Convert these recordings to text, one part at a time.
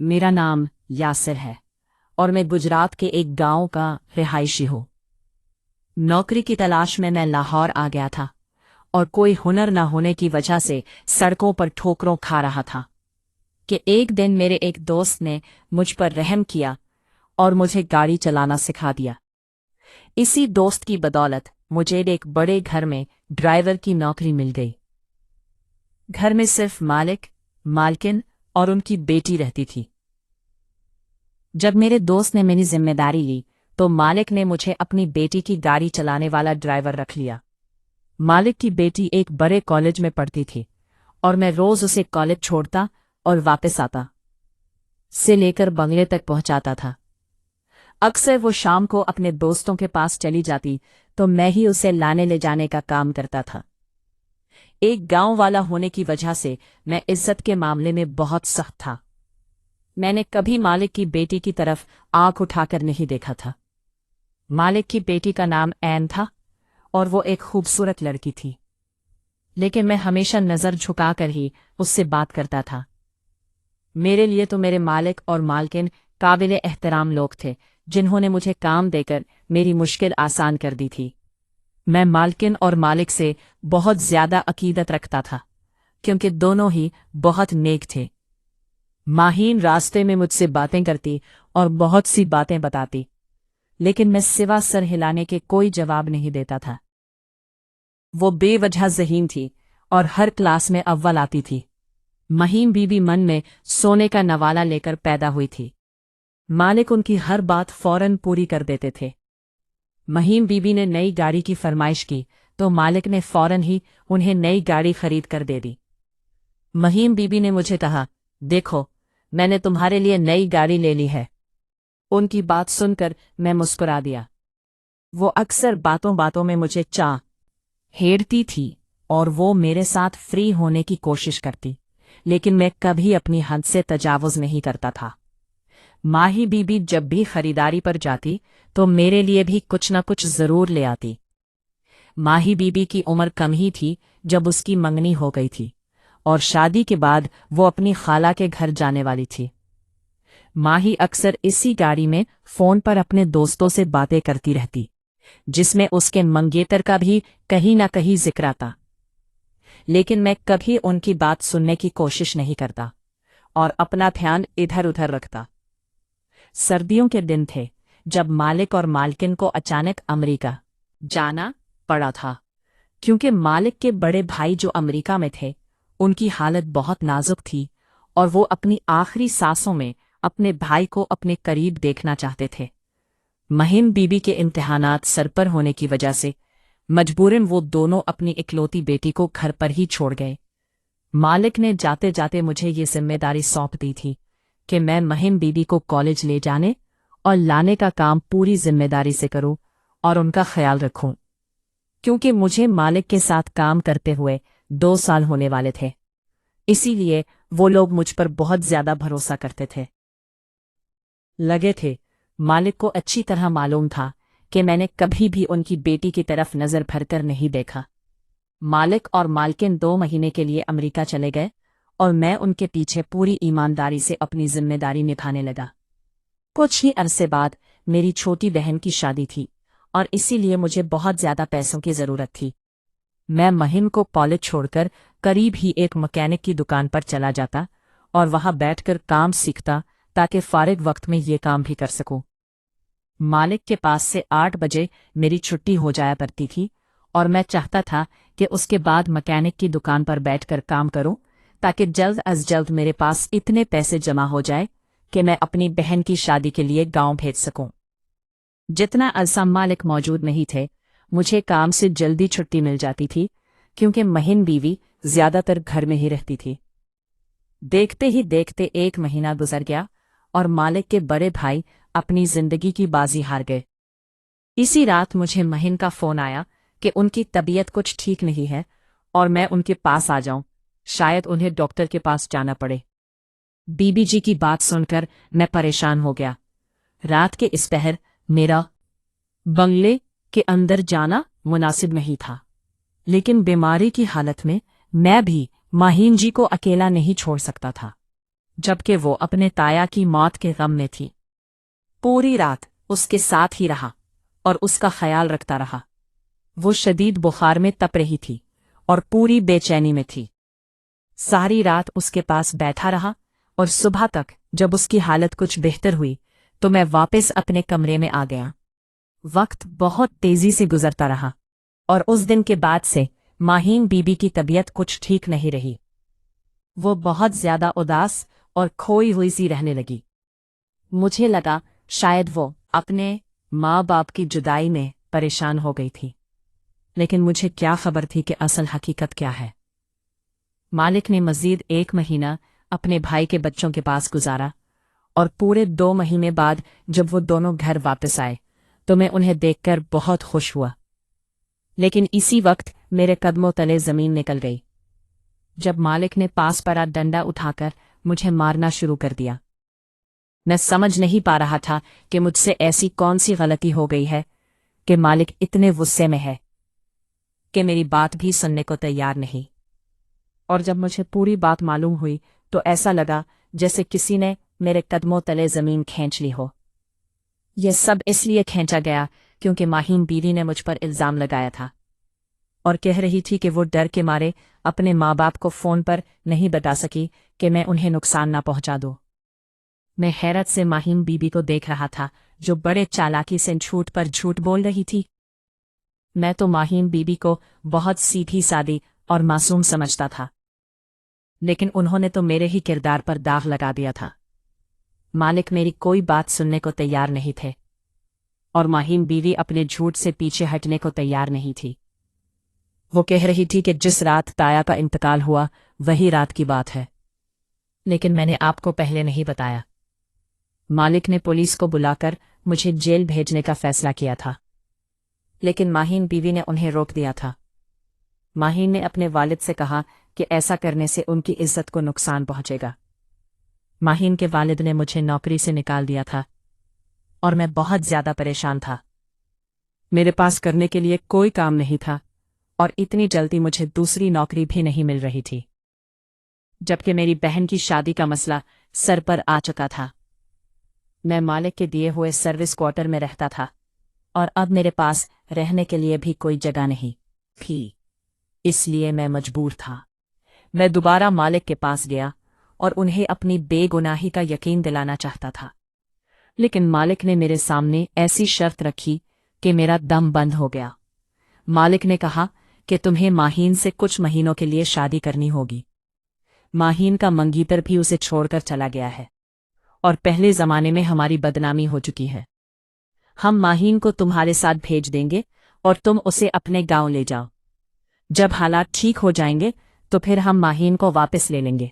मेरा नाम यासिर है और मैं गुजरात के एक गांव का रिहायशी हूँ। नौकरी की तलाश में मैं लाहौर आ गया था और कोई हुनर न होने की वजह से सड़कों पर ठोकरों खा रहा था कि एक दिन मेरे एक दोस्त ने मुझ पर रहम किया और मुझे गाड़ी चलाना सिखा दिया। इसी दोस्त की बदौलत मुझे एक बड़े घर में ड्राइवर की नौकरी मिल गई। घर में सिर्फ मालिक, मालकिन और उनकी बेटी रहती थी। जब मेरे दोस्त ने मेरी जिम्मेदारी ली तो मालिक ने मुझे अपनी बेटी की गाड़ी चलाने वाला ड्राइवर रख लिया। मालिक की बेटी एक बड़े कॉलेज में पढ़ती थी और मैं रोज उसे कॉलेज छोड़ता और वापस आता से लेकर बंगले तक पहुंचाता था। अक्सर वो शाम को अपने दोस्तों के पास चली जाती तो मैं ही उसे लाने ले जाने का काम करता था। एक गांव वाला होने की वजह से मैं इज्जत के मामले में बहुत सख्त था। मैंने कभी मालिक की बेटी की तरफ आंख उठाकर नहीं देखा था। मालिक की बेटी का नाम ऐन था और वो एक खूबसूरत लड़की थी, लेकिन मैं हमेशा नजर झुकाकर ही उससे बात करता था। मेरे लिए तो मेरे मालिक और मालकिन काबिले एहतराम लोग थे, जिन्होंने मुझे काम देकर मेरी मुश्किल आसान कर दी थी। मैं मालकिन और मालिक से बहुत ज्यादा अकीदत रखता था, क्योंकि दोनों ही बहुत नेक थे। माहीन रास्ते में मुझसे बातें करती और बहुत सी बातें बताती, लेकिन मैं सिवा सर हिलाने के कोई जवाब नहीं देता था। वो बेवजह ज़हीन थी और हर क्लास में अव्वल आती थी। महीम बीबी मन में सोने का नवाला लेकर पैदा हुई थी। मालिक उनकी हर बात फौरन पूरी कर देते थे। महीम बीबी ने नई गाड़ी की फरमाइश की तो मालिक ने फौरन ही उन्हें नई गाड़ी खरीद कर दे दी। महीम बीबी ने मुझे कहा, देखो, मैंने तुम्हारे लिए नई गाड़ी ले ली है। उनकी बात सुनकर मैं मुस्कुरा दिया। वो अक्सर बातों बातों में मुझे छेड़ती थी और वो मेरे साथ फ्री होने की कोशिश करती, लेकिन मैं कभी अपनी हद से तजावुज नहीं करता था। माही बीबी जब भी खरीदारी पर जाती तो मेरे लिए भी कुछ न कुछ जरूर ले आती। माही बीबी की उम्र कम ही थी जब उसकी मंगनी हो गई थी और शादी के बाद वो अपनी खाला के घर जाने वाली थी। माही अक्सर इसी गाड़ी में फोन पर अपने दोस्तों से बातें करती रहती, जिसमें उसके मंगेतर का भी कहीं न कहीं जिक्र आता, लेकिन मैं कभी उनकी बात सुनने की कोशिश नहीं करता और अपना ध्यान इधर उधर रखता। सर्दियों के दिन थे जब मालिक और मालकिन को अचानक अमेरिका जाना पड़ा था, क्योंकि मालिक के बड़े भाई जो अमेरिका में थे उनकी हालत बहुत नाजुक थी और वो अपनी आखिरी सांसों में अपने भाई को अपने करीब देखना चाहते थे। महीम बीबी के इम्तिहानात सर पर होने की वजह से मजबूरन वो दोनों अपनी इकलौती बेटी को घर पर ही छोड़ गए। मालिक ने जाते जाते मुझे ये जिम्मेदारी सौंप दी थी कि मैं महीम बीबी को कॉलेज ले जाने और लाने का काम पूरी जिम्मेदारी से करूं और उनका ख्याल रखूं, क्योंकि मुझे मालिक के साथ काम करते हुए 2 साल होने वाले थे। इसीलिए वो लोग मुझ पर बहुत ज्यादा भरोसा करते थे। लगे थे मालिक को अच्छी तरह मालूम था कि मैंने कभी भी उनकी बेटी की तरफ नजर भरकर नहीं देखा। मालिक और मालकिन 2 महीने के लिए अमेरिका चले गए और मैं उनके पीछे पूरी ईमानदारी से अपनी जिम्मेदारी निभाने लगा। कुछ ही अरसे बाद मेरी छोटी बहन की शादी थी और इसीलिए मुझे बहुत ज्यादा पैसों की जरूरत थी। मैं महीम को कॉलेज छोड़कर करीब ही एक मैकेनिक की दुकान पर चला जाता और वहां बैठकर काम सीखता ताकि फारिग वक्त में ये काम भी कर सकूं। मालिक के पास से 8 बजे मेरी छुट्टी हो जाया करती थी और मैं चाहता था कि उसके बाद मैकेनिक की दुकान पर बैठकर काम करूं, ताकि जल्द अज जल्द मेरे पास इतने पैसे जमा हो जाए कि मैं अपनी बहन की शादी के लिए गांव भेज सकूं। जितना अरसा मालिक मौजूद नहीं थे, मुझे काम से जल्दी छुट्टी मिल जाती थी, क्योंकि महीन बीवी ज्यादातर घर में ही रहती थी। देखते ही देखते 1 महीना गुजर गया और मालिक के बड़े भाई अपनी जिंदगी की बाजी हार गए। इसी रात मुझे महीन का फोन आया कि उनकी तबीयत कुछ ठीक नहीं है और मैं उनके पास आ जाऊं, शायद उन्हें डॉक्टर के पास जाना पड़े। बीबी जी की बात सुनकर मैं परेशान हो गया। रात के इस पहर मेरा बंगले के अंदर जाना मुनासिब नहीं था, लेकिन बीमारी की हालत में मैं भी माहीन जी को अकेला नहीं छोड़ सकता था। जबकि वो अपने ताया की मौत के गम में थी। पूरी रात उसके साथ ही रहा और उसका ख्याल रखता रहा। वो शदीद बुखार में तप रही थी और पूरी बेचैनी में थी। सारी रात उसके पास बैठा रहा और सुबह तक जब उसकी हालत कुछ बेहतर हुई तो मैं वापस अपने कमरे में आ गया। वक्त बहुत तेजी से गुजरता रहा और उस दिन के बाद से माहीन बीबी की तबीयत कुछ ठीक नहीं रही। वो बहुत ज्यादा उदास और खोई हुई सी रहने लगी। मुझे लगा शायद वो अपने माँ बाप की जुदाई में परेशान हो गई थी, लेकिन मुझे क्या खबर थी कि असल हकीकत क्या है। मालिक ने मजीद 1 महीना अपने भाई के बच्चों के पास गुजारा और पूरे 2 महीने बाद जब वो दोनों घर वापस आए तो मैं उन्हें देखकर बहुत खुश हुआ। लेकिन इसी वक्त मेरे कदमों तले जमीन निकल गई जब मालिक ने पास पड़ा डंडा उठाकर मुझे मारना शुरू कर दिया। मैं समझ नहीं पा रहा था कि मुझसे ऐसी कौन सी गलती हो गई है कि मालिक इतने गुस्से में है कि मेरी बात भी सुनने को तैयार नहीं। और जब मुझे पूरी बात मालूम हुई तो ऐसा लगा जैसे किसी ने मेरे कदमों तले जमीन खींच ली हो। यह सब इसलिए खींचा गया क्योंकि माहीन बीवी ने मुझ पर इल्जाम लगाया था और कह रही थी कि वो डर के मारे अपने माँ बाप को फोन पर नहीं बता सकी कि मैं उन्हें नुकसान ना पहुंचा दूं। मैं हैरत से माहीन बीबी को देख रहा था जो बड़े चालाकी से झूठ पर झूठ बोल रही थी। मैं तो माहीन बीबी को बहुत सीधी सादी और मासूम समझता था, लेकिन उन्होंने तो मेरे ही किरदार पर दाग लगा दिया था। मालिक मेरी कोई बात सुनने को तैयार नहीं थे और माहीन बीवी अपने झूठ से पीछे हटने को तैयार नहीं थी। वो कह रही थी कि जिस रात ताया का इंतकाल हुआ वही रात की बात है, लेकिन मैंने आपको पहले नहीं बताया। मालिक ने पुलिस को बुलाकर मुझे जेल भेजने का फैसला किया था, लेकिन माहीन बीवी ने उन्हें रोक दिया था। माहीन ने अपने वालिद से कहा कि ऐसा करने से उनकी इज्जत को नुकसान पहुंचेगा। माहीन के वालिद ने मुझे नौकरी से निकाल दिया था और मैं बहुत ज्यादा परेशान था। मेरे पास करने के लिए कोई काम नहीं था और इतनी जल्दी मुझे दूसरी नौकरी भी नहीं मिल रही थी, जबकि मेरी बहन की शादी का मसला सर पर आ चुका था। मैं मालिक के दिए हुए सर्विस क्वार्टर में रहता था और अब मेरे पास रहने के लिए भी कोई जगह नहीं थी, इसलिए मैं मजबूर था। मैं दोबारा मालिक के पास गया और उन्हें अपनी बेगुनाही का यकीन दिलाना चाहता था, लेकिन मालिक ने मेरे सामने ऐसी शर्त रखी कि मेरा दम बंद हो गया। मालिक ने कहा कि तुम्हें माहीन से कुछ महीनों के लिए शादी करनी होगी। माहीन का मंगीतर भी उसे छोड़कर चला गया है और पहले जमाने में हमारी बदनामी हो चुकी है। हम माहीन को तुम्हारे साथ भेज देंगे और तुम उसे अपने गांव ले जाओ। जब हालात ठीक हो जाएंगे तो फिर हम माहीन को वापस ले लेंगे।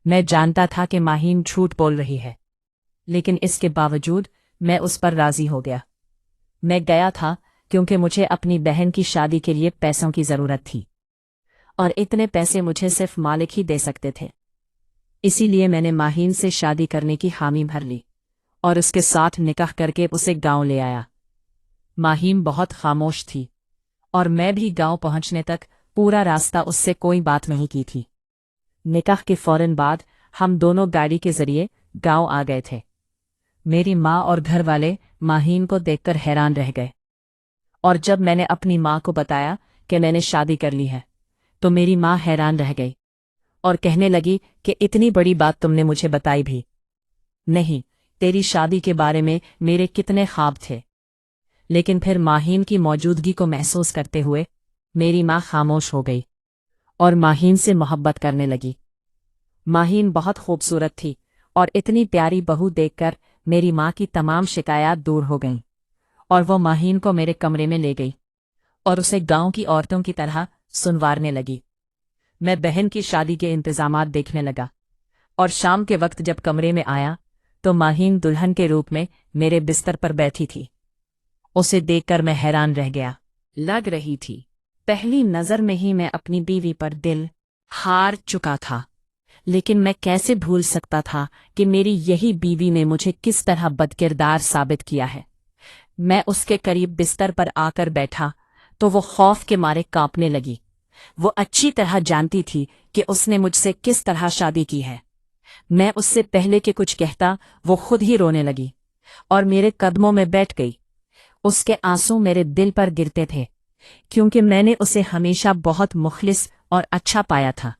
मैं जानता था कि माहीन झूठ बोल रही है, लेकिन इसके बावजूद मैं उस पर राजी हो गया। मैं गया था क्योंकि मुझे अपनी बहन की शादी के लिए पैसों की जरूरत थी और इतने पैसे मुझे सिर्फ मालिक ही दे सकते थे। इसीलिए मैंने माहीन से शादी करने की हामी भर ली और उसके साथ निकाह करके उसे गांव ले आया। माहीन बहुत खामोश थी और मैं भी गांव पहुंचने तक पूरा रास्ता उससे कोई बात नहीं की थी। निकाह के फौरन बाद हम दोनों गाड़ी के जरिए गांव आ गए थे। मेरी माँ और घर वाले माहीन को देखकर हैरान रह गए और जब मैंने अपनी माँ को बताया कि मैंने शादी कर ली है तो मेरी माँ हैरान रह गई और कहने लगी कि इतनी बड़ी बात तुमने मुझे बताई भी नहीं। तेरी शादी के बारे में मेरे कितने ख्वाब थे। लेकिन फिर माहीन की मौजूदगी को महसूस करते हुए मेरी माँ खामोश हो गई और माहीन से मोहब्बत करने लगी। माहीन बहुत खूबसूरत थी और इतनी प्यारी बहू देखकर मेरी माँ की तमाम शिकायत दूर हो गईं और वो माहीन को मेरे कमरे में ले गई और उसे गांव की औरतों की तरह सुनवारने लगी। मैं बहन की शादी के इंतजामात देखने लगा और शाम के वक्त जब कमरे में आया तो माहीन दुल्हन के रूप में मेरे बिस्तर पर बैठी थी। उसे देखकर मैं हैरान रह गया। लग रही थी पहली नजर में ही मैं अपनी बीवी पर दिल हार चुका था, लेकिन मैं कैसे भूल सकता था कि मेरी यही बीवी ने मुझे किस तरह बदकिरदार साबित किया है। मैं उसके करीब बिस्तर पर आकर बैठा तो वो खौफ के मारे कांपने लगी। वो अच्छी तरह जानती थी कि उसने मुझसे किस तरह शादी की है, मैं उससे पहले कि कुछ कहता वो खुद ही रोने लगी और मेरे कदमों में बैठ गई। उसके आंसू मेरे दिल पर गिरते थे क्योंकि मैंने उसे हमेशा बहुत मुखलिस और अच्छा पाया था।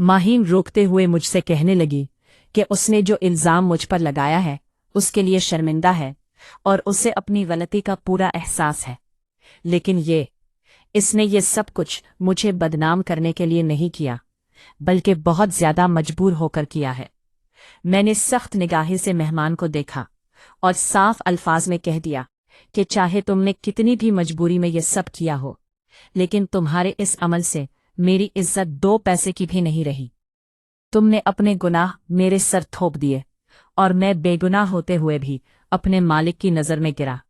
माहीन रोकते हुए मुझसे कहने लगी कि उसने जो इल्जाम मुझ पर लगाया है उसके लिए शर्मिंदा है और उसे अपनी गलती का पूरा एहसास है, लेकिन इसने ये सब कुछ मुझे बदनाम करने के लिए नहीं किया, बल्कि बहुत ज्यादा मजबूर होकर किया है। मैंने सख्त निगाही से मेहमान को देखा और साफ अल्फाज में कह दिया कि चाहे तुमने कितनी भी मजबूरी में ये सब किया हो, लेकिन तुम्हारे इस अमल से मेरी इज्जत 2 पैसे की भी नहीं रही। तुमने अपने गुनाह मेरे सर थोप दिए और मैं बेगुनाह होते हुए भी अपने मालिक की नज़र में गिरा।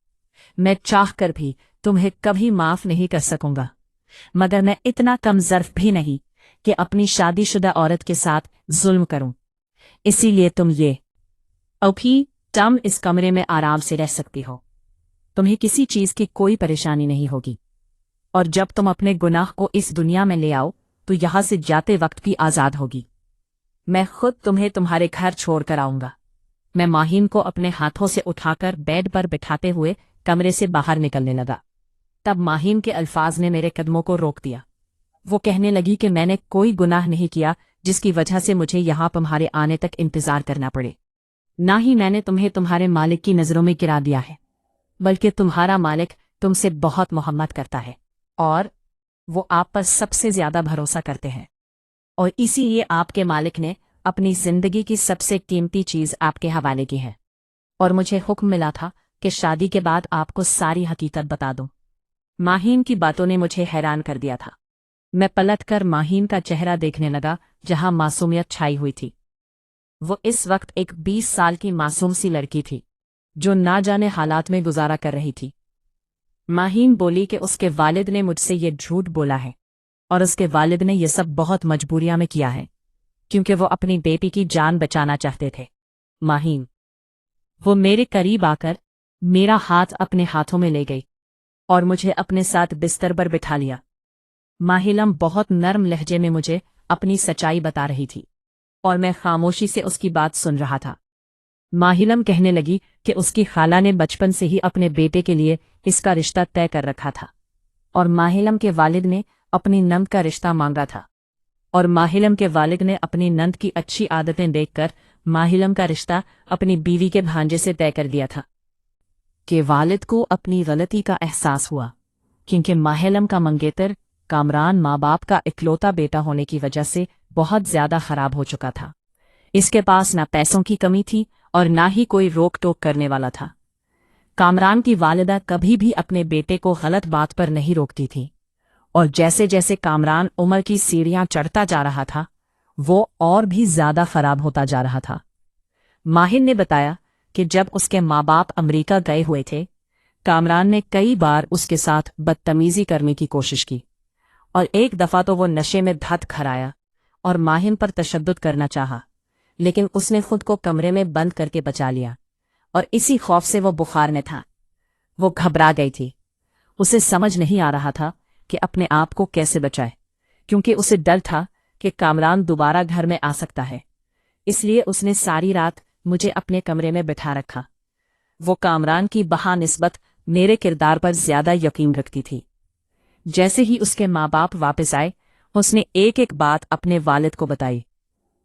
मैं चाह कर भी तुम्हें कभी माफ नहीं कर सकूंगा, मगर मैं इतना कमजर्फ भी नहीं कि अपनी शादीशुदा औरत के साथ जुल्म करूं। इसीलिए तुम तुम इस कमरे में आराम से रह सकती हो। तुम्हें किसी चीज की कोई परेशानी नहीं होगी, और जब तुम अपने गुनाह को इस दुनिया में ले आओ तो यहां से जाते वक्त भी आजाद होगी। मैं खुद तुम्हें तुम्हारे घर छोड़ कर आऊंगा। मैं माहीन को अपने हाथों से उठाकर बेड पर बिठाते हुए कमरे से बाहर निकलने लगा। तब माहीन के अल्फाज ने मेरे कदमों को रोक दिया। वो कहने लगी कि मैंने कोई गुनाह नहीं किया जिसकी वजह से मुझे यहां तुम्हारे आने तक इंतजार करना पड़े। ना ही मैंने तुम्हें तुम्हारे मालिक की नजरों में गिरा दिया है, बल्कि तुम्हारा मालिक तुमसे बहुत मोहब्बत करता है और वो आप पर सबसे ज्यादा भरोसा करते हैं, और इसीलिए आपके मालिक ने अपनी जिंदगी की सबसे कीमती चीज आपके हवाले की है। और मुझे हुक्म मिला था कि शादी के बाद आपको सारी हकीकत बता दूं। माहीन की बातों ने मुझे हैरान कर दिया था। मैं पलटकर माहीन का चेहरा देखने लगा जहां मासूमियत छाई हुई थी। वो इस वक्त एक 20 साल की मासूम सी लड़की थी जो ना जाने हालात में गुजारा कर रही थी। माहीन बोली कि उसके वालिद ने मुझसे ये झूठ बोला है और उसके वालिद ने ये सब बहुत मजबूरियां में किया है, क्योंकि वो अपनी बेटी की जान बचाना चाहते थे। माहीन, वो मेरे करीब आकर मेरा हाथ अपने हाथों में ले गई और मुझे अपने साथ बिस्तर पर बिठा लिया। माहिलम बहुत नरम लहजे में मुझे अपनी सच्चाई बता रही थी और मैं खामोशी से उसकी बात सुन रहा था। माहिलम कहने लगी कि उसकी खाला ने बचपन से ही अपने बेटे के लिए इसका रिश्ता तय कर रखा था और माहिलम के वालिद ने अपनी नंद का रिश्ता मांगा था, और माहिलम के वालिद ने अपनी नंद की अच्छी आदतें देखकर माहिलम का रिश्ता अपनी बीवी के भांजे से तय कर दिया था। कि वालिद को अपनी गलती का एहसास हुआ, क्योंकि माहिलम का मंगेतर कामरान माँ बाप का इकलौता बेटा होने की वजह से बहुत ज्यादा खराब हो चुका था। इसके पास ना पैसों की कमी थी और ना ही कोई रोक टोक करने वाला था। कामरान की वालिदा कभी भी अपने बेटे को गलत बात पर नहीं रोकती थी, और जैसे जैसे कामरान उम्र की सीढ़ियां चढ़ता जा रहा था वो और भी ज्यादा खराब होता जा रहा था। माहिन ने बताया कि जब उसके माँ बाप अमेरिका गए हुए थे, कामरान ने कई बार उसके साथ बदतमीजी करने की कोशिश की, और एक दफा तो वो नशे में धत खराया और माहिन पर तशद्दुद करना चाहा, लेकिन उसने खुद को कमरे में बंद करके बचा लिया, और इसी खौफ से वो बुखार में था। वो घबरा गई थी। उसे समझ नहीं आ रहा था कि अपने आप को कैसे बचाए, क्योंकि उसे डर था कि कामरान दोबारा घर में आ सकता है। इसलिए उसने सारी रात मुझे अपने कमरे में बिठा रखा। वो कामरान की बहानिस्बत मेरे किरदार पर ज्यादा यकीन रखती थी। जैसे ही उसके माँ बाप वापस आए, उसने एक एक बात अपने वालिद को बताई।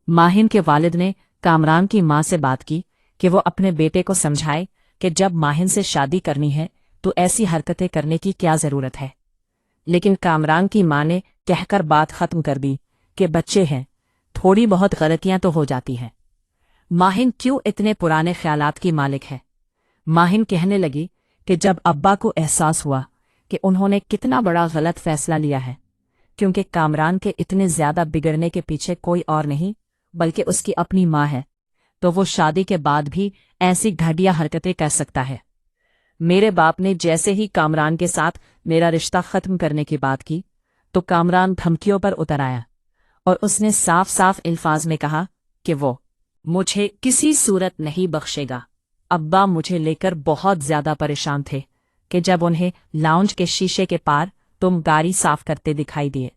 माहिन के वालिद ने कामरान की माँ से बात की कि वो अपने बेटे को समझाए कि जब माहिन से शादी करनी है तो ऐसी हरकतें करने की क्या जरूरत है, लेकिन कामरान की माँ ने कहकर बात खत्म कर दी कि बच्चे हैं, थोड़ी बहुत गलतियां तो हो जाती हैं। माहिन क्यों इतने पुराने ख्यालात की मालिक है। माहिन कहने लगी कि जब अब्बा को एहसास हुआ कि उन्होंने कितना बड़ा गलत फैसला लिया है, क्योंकि कामरान के इतने ज्यादा बिगड़ने के पीछे कोई और नहीं बल्कि उसकी अपनी माँ है, तो वो शादी के बाद भी ऐसी घटिया हरकतें कर सकता है। मेरे बाप ने जैसे ही कामरान के साथ मेरा रिश्ता खत्म करने की बात की तो कामरान धमकियों पर उतर आया, और उसने साफ साफ अल्फाज में कहा कि वो मुझे किसी सूरत नहीं बख्शेगा। अब्बा मुझे लेकर बहुत ज्यादा परेशान थे कि जब उन्हें लाउंज के शीशे के पार तुम गाड़ी साफ करते दिखाई दिए।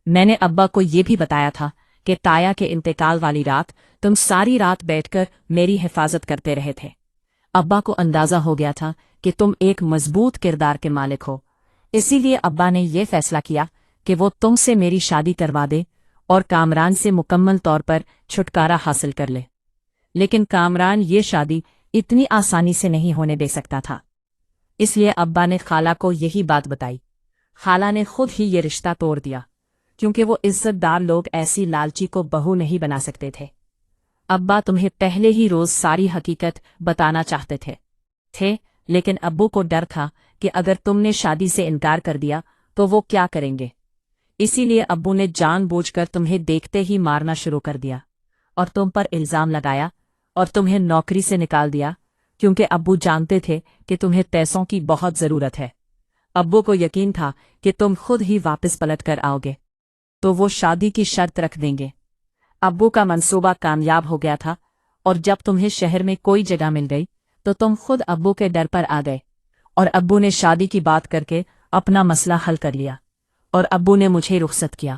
मैंने अब्बा को ये भी बताया था کہ تایا کے انتقال والی رات تم ساری رات بیٹھ کر میری حفاظت کرتے رہے تھے۔ ابا کو اندازہ ہو گیا تھا کہ تم ایک مضبوط کردار کے مالک ہو، اسی لیے ابا نے یہ فیصلہ کیا کہ وہ تم سے میری شادی کروا دے اور کامران سے مکمل طور پر چھٹکارا حاصل کر لے۔ لیکن کامران یہ شادی اتنی آسانی سے نہیں ہونے دے سکتا تھا، اس لیے ابا نے خالہ کو یہی بات بتائی۔ خالہ نے خود ہی یہ رشتہ توڑ دیا، کیونکہ وہ عزت دار لوگ ایسی لالچی کو بہو نہیں بنا سکتے تھے۔ ابا تمہیں پہلے ہی روز ساری حقیقت بتانا چاہتے تھے لیکن ابو کو ڈر تھا کہ اگر تم نے شادی سے انکار کر دیا تو وہ کیا کریں گے، اسی لیے ابو نے جان بوجھ کر تمہیں دیکھتے ہی مارنا شروع کر دیا اور تم پر الزام لگایا اور تمہیں نوکری سے نکال دیا، کیونکہ ابو جانتے تھے کہ تمہیں پیسوں کی بہت ضرورت ہے۔ ابو کو یقین تھا کہ تم خود ہی واپس پلٹ کر آؤ گے تو وہ شادی کی شرط رکھ دیں گے۔ ابو کا منصوبہ کامیاب ہو گیا تھا، اور جب تمہیں شہر میں کوئی جگہ مل گئی تو تم خود ابو کے ڈر پر آ گئے، اور ابو نے شادی کی بات کر کے اپنا مسئلہ حل کر لیا، اور ابو نے مجھے رخصت کیا۔